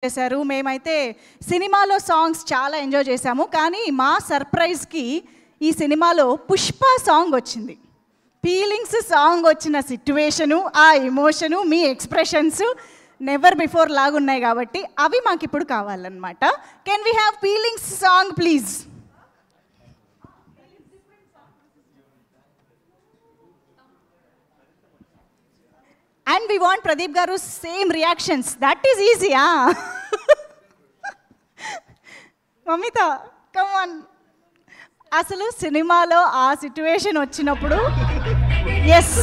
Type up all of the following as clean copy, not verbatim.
చేశారు. మేమైతే సినిమాలో సాంగ్స్ చాలా ఎంజాయ్ చేశాము. కానీ మా సర్ప్రైజ్కి ఈ సినిమాలో పుష్ప సాంగ్ వచ్చింది. ఫీలింగ్స్ సాంగ్ వచ్చిన సిట్యువేషను, ఆ ఎమోషను, మీ ఎక్స్ప్రెషన్స్ నెవర్ బిఫోర్ లాగున్నాయి కాబట్టి అవి మాకు ఇప్పుడు కావాలన్నమాట. Can we have feelings song please? And we want Pradeep Garu's same reactions. That is easy, ah? Mamita, come on. అసలు సినిమాలో ఆ సిట్యువేషన్ వచ్చినప్పుడు ఎస్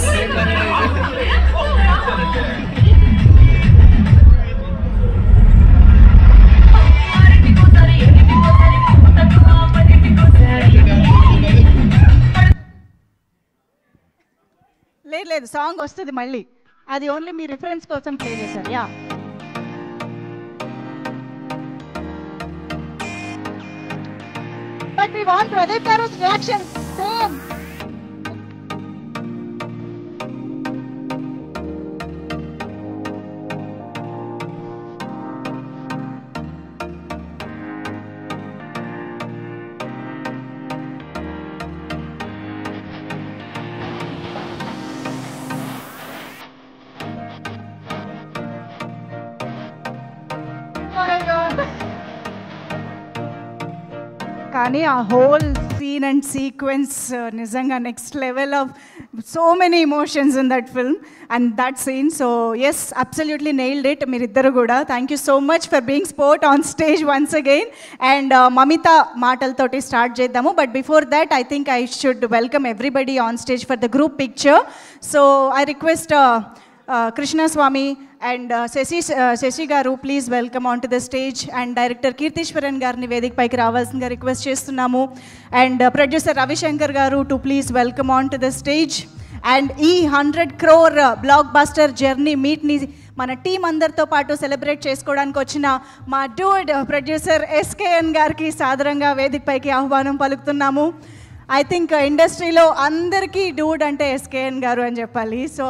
లేదు సాంగ్ వస్తుంది మళ్ళీ, అది ఓన్లీ మీ రిఫరెన్స్ కోసం ప్లే చేశారు. Yeah but we want Pradeep గారు's reaction సేమ్. కానీ ఆ హోల్ సీన్ అండ్ సీక్వెన్స్ నిజంగా next level of so many emotions in that film and that scene. So yes, absolutely nailed it మీరిద్దరు కూడా. Thank you so much for being sport on stage once again. And Mamitha మాటలతోటి start చేద్దాము. But before that I think I should welcome everybody on stage for the group picture. So I request Krishnaswamy and Sasi garu please welcome on to the stage. And director Keerthiswaran గారిని వేదిక పైకి రావాల్సిందిగా request చేస్తున్నాము. And producer Ravishankar గారు to please welcome on to the stage. And ఈ 100 crore block buster journey మీట్ని మన team అందరితో పాటు సెలబ్రేట్ చేసుకోవడానికి వచ్చిన మా డూడ్ ప్రొడ్యూసర్ ఎస్కేఎన్ గారికి సాదరంగా వేదిక పైకి ఆహ్వానం పలుకుతున్నాము. ఐ థింక్ ఇండస్ట్రీలో అందరికీ డూడ్ అంటే ఎస్కేఎన్ గారు అని చెప్పాలి. సో